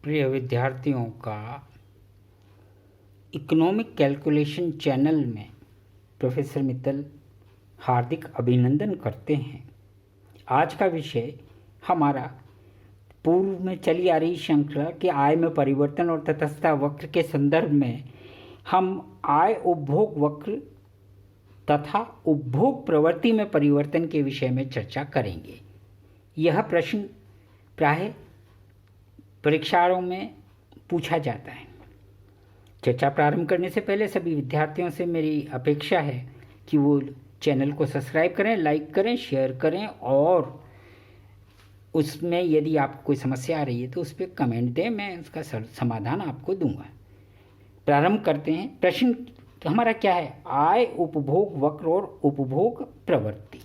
प्रिय विद्यार्थियों का इकोनॉमिक कैलकुलेशन चैनल में प्रोफेसर मित्तल हार्दिक अभिनंदन करते हैं। आज का विषय हमारा पूर्व में चली आ रही श्रृंखला कि आय में परिवर्तन और तटस्थता वक्र के संदर्भ में हम आय उपभोग वक्र तथा उपभोग प्रवृत्ति में परिवर्तन के विषय में चर्चा करेंगे। यह प्रश्न प्राय परीक्षाओं में पूछा जाता है। चर्चा प्रारंभ करने से पहले सभी विद्यार्थियों से मेरी अपेक्षा है कि वो चैनल को सब्सक्राइब करें, लाइक करें, शेयर करें और उसमें यदि आपको कोई समस्या आ रही है तो उस पर कमेंट दें, मैं उसका समाधान आपको दूंगा। प्रारंभ करते हैं। प्रश्न हमारा क्या है? आय उपभोग वक्र और उपभोग प्रवृत्ति।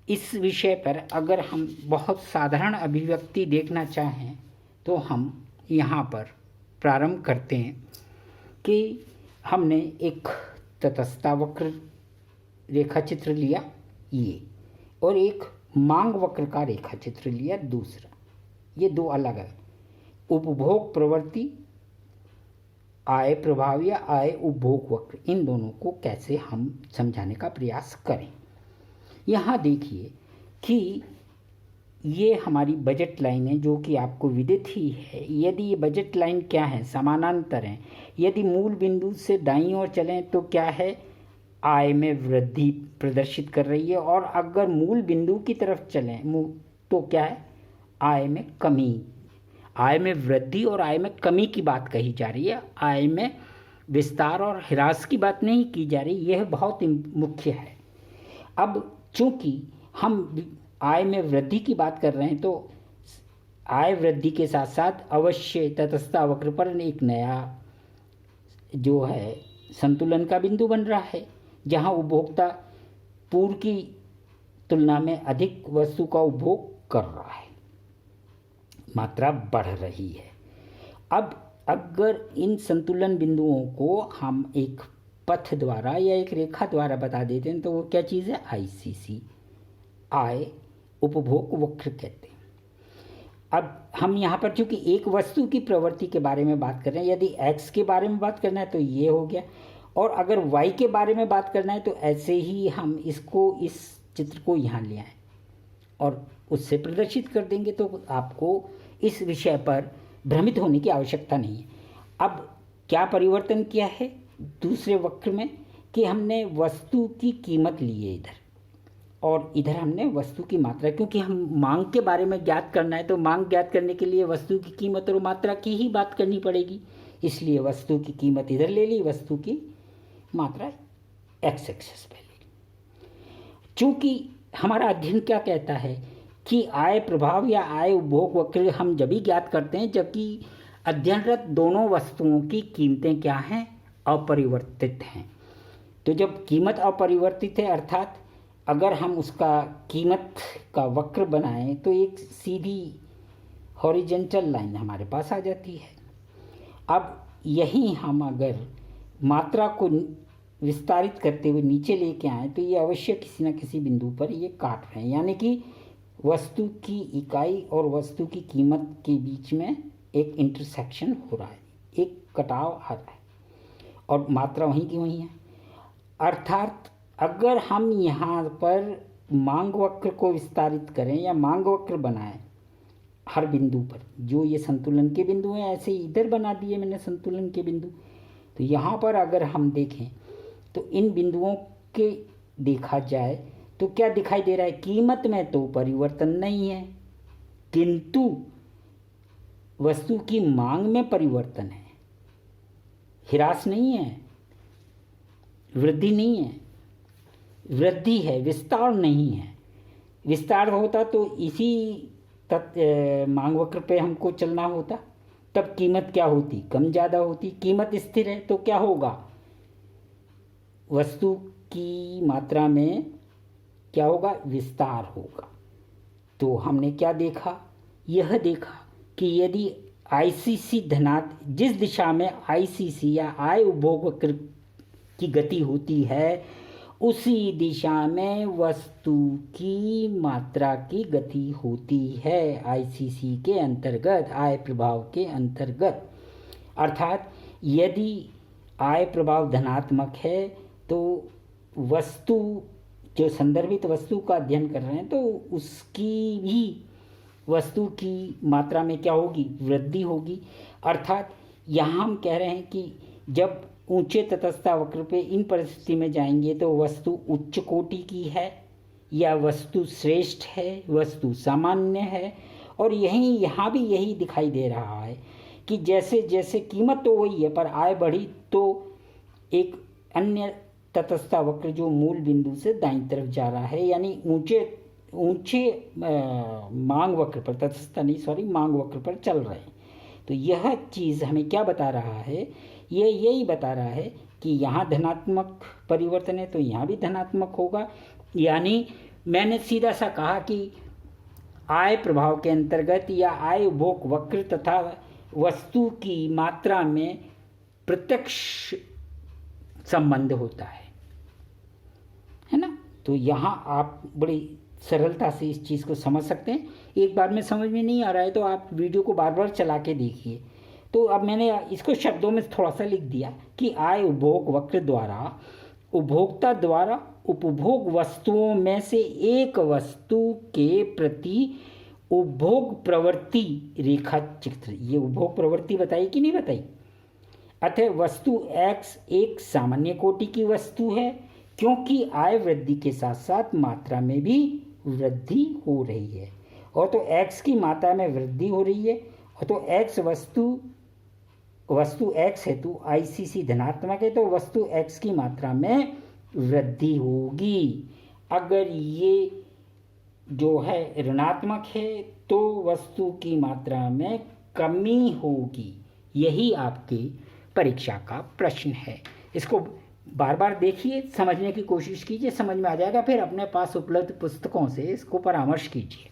इस विषय पर अगर हम बहुत साधारण अभिव्यक्ति देखना चाहें तो हम यहाँ पर प्रारंभ करते हैं कि हमने एक तटस्थता वक्र रेखा चित्र लिया ये, और एक मांग वक्र का रेखा चित्र लिया दूसरा। ये दो अलग अलग उपभोग प्रवृत्ति, आय प्रभाव या आय उपभोग वक्र, इन दोनों को कैसे हम समझाने का प्रयास करें। यहाँ देखिए कि ये हमारी बजट लाइन है जो कि आपको विदित ही है। यदि ये बजट लाइन क्या है? समानांतर है। यदि मूल बिंदु से दाईं ओर चलें तो क्या है? आय में वृद्धि प्रदर्शित कर रही है, और अगर मूल बिंदु की तरफ चलें तो क्या है? आय में कमी। आय में वृद्धि और आय में कमी की बात कही जा रही है। आय में विस्तार और ह्रास की बात नहीं की जा रही। यह बहुत मुख्य है। अब चूंकि हम आय में वृद्धि की बात कर रहे हैं तो आय वृद्धि के साथ साथ अवश्य तटस्थता वक्र पर एक नया जो है संतुलन का बिंदु बन रहा है, जहां उपभोक्ता पूर्व की तुलना में अधिक वस्तु का उपभोग कर रहा है, मात्रा बढ़ रही है। अब अगर इन संतुलन बिंदुओं को हम एक पथ द्वारा या एक रेखा द्वारा बता देते हैं तो वो क्या चीज़ है? आईसीसी, आय उपभोग वक्र कहते हैं। अब हम यहाँ पर चूंकि एक वस्तु की प्रवृत्ति के बारे में बात कर रहे हैं, यदि एक्स के बारे में बात करना है तो ये हो गया, और अगर वाई के बारे में बात करना है तो ऐसे ही हम इसको, इस चित्र को यहाँ ले आए और उससे प्रदर्शित कर देंगे, तो आपको इस विषय पर भ्रमित होने की आवश्यकता नहीं है। अब क्या परिवर्तन किया है दूसरे वक्र में कि हमने वस्तु की कीमत ली है इधर, और इधर हमने वस्तु की मात्रा, क्योंकि हम मांग के बारे में ज्ञात करना है तो मांग ज्ञात करने के लिए वस्तु की कीमत और मात्रा की ही बात करनी पड़ेगी। इसलिए वस्तु की कीमत इधर ले ली, वस्तु की मात्रा एक्स एक्सिस पे ले ली। चूँकि हमारा अध्ययन क्या कहता है कि आय प्रभाव या आय उपभोग वक्र हम जब भी ज्ञात करते हैं जबकि अध्ययनरत दोनों वस्तुओं की कीमतें क्या हैं? अपरिवर्तित हैं। तो जब कीमत अपरिवर्तित है, अर्थात अगर हम उसका कीमत का वक्र बनाएं तो एक सीधी हॉरिजेंटल लाइन हमारे पास आ जाती है। अब यही हम अगर मात्रा को विस्तारित करते हुए नीचे लेके आए तो ये अवश्य किसी न किसी बिंदु पर ये काट रहे हैं, यानी कि वस्तु की इकाई और वस्तु की कीमत के बीच में एक इंटरसेक्शन हो रहा है, एक कटाव आ रहा है, और मात्रा वहीं की वहीं है। अर्थात अगर हम यहाँ पर मांग वक्र को विस्तारित करें या मांग वक्र बनाएं हर बिंदु पर, जो ये संतुलन के बिंदु हैं ऐसे इधर बना दिए मैंने संतुलन के बिंदु, तो यहाँ पर अगर हम देखें तो इन बिंदुओं के देखा जाए तो क्या दिखाई दे रहा है? कीमत में तो परिवर्तन नहीं है, किंतु वस्तु की मांग में परिवर्तन है। ह्रास नहीं है, वृद्धि नहीं है, वृद्धि है, विस्तार नहीं है। विस्तार होता तो इसी मांग वक्र पे हमको चलना होता, तब कीमत क्या होती? कम ज़्यादा होती। कीमत स्थिर है तो क्या होगा? वस्तु की मात्रा में क्या होगा? विस्तार होगा। तो हमने क्या देखा? यह देखा कि यदि आईसीसी धनात्मक, जिस दिशा में आईसीसी या आय उपभोग वक्र की गति होती है उसी दिशा में वस्तु की मात्रा की गति होती है। आईसीसी के अंतर्गत, आय प्रभाव के अंतर्गत। अर्थात यदि आय प्रभाव धनात्मक है तो वस्तु, जो संदर्भित वस्तु का अध्ययन कर रहे हैं, तो उसकी भी वस्तु की मात्रा में क्या होगी, वृद्धि होगी। अर्थात यहाँ हम कह रहे हैं कि जब ऊंचे तटस्थता वक्र पे इन परिस्थिति में जाएंगे तो वस्तु उच्च कोटि की है या वस्तु श्रेष्ठ है, वस्तु सामान्य है। और यहाँ भी यही दिखाई दे रहा है कि जैसे जैसे कीमत तो वही है पर आय बढ़ी तो एक अन्य तटस्थता वक्र जो मूल बिंदु से दाईं तरफ जा रहा है, यानी ऊंचे मांग वक्र पर, तटस्थता नहीं सॉरी मांग वक्र पर चल रहे हैं। तो यह चीज़ हमें क्या बता रहा है, ये यही बता रहा है कि यहाँ धनात्मक परिवर्तन है तो यहाँ भी धनात्मक होगा। यानी मैंने सीधा सा कहा कि आय प्रभाव के अंतर्गत या आय उपभोग वक्र तथा वस्तु की मात्रा में प्रत्यक्ष संबंध होता है ना। तो यहाँ आप बड़ी सरलता से इस चीज़ को समझ सकते हैं। एक बार में समझ में नहीं आ रहा है तो आप वीडियो को बार बार चला के देखिए। तो अब मैंने इसको शब्दों में थोड़ा सा लिख दिया कि आय उपभोग वक्र द्वारा उपभोक्ता द्वारा उपभोग वस्तुओं में से एक वस्तु के प्रति उपभोग प्रवृत्ति रेखा चित्र। ये उपभोग प्रवृत्ति बताई कि नहीं बताई। अतः वस्तु X एक सामान्य कोटि की वस्तु है क्योंकि आय वृद्धि के साथ साथ मात्रा में भी वृद्धि हो रही है। और तो X की मात्रा में वृद्धि हो रही है और तो X वस्तु X हेतु आईसीसी धनात्मक है तो वस्तु X की मात्रा में वृद्धि होगी। अगर ये जो है ऋणात्मक है तो वस्तु की मात्रा में कमी होगी। यही आपकी परीक्षा का प्रश्न है। इसको बार बार देखिए, समझने की कोशिश कीजिए, समझ में आ जाएगा। फिर अपने पास उपलब्ध पुस्तकों से इसको परामर्श कीजिए।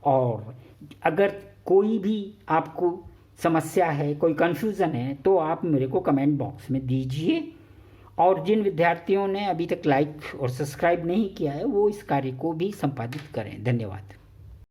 और अगर कोई भी आपको समस्या है, कोई कन्फ्यूज़न है तो आप मेरे को कमेंट बॉक्स में दीजिए। और जिन विद्यार्थियों ने अभी तक लाइक और सब्सक्राइब नहीं किया है वो इस कार्य को भी संपादित करें। धन्यवाद।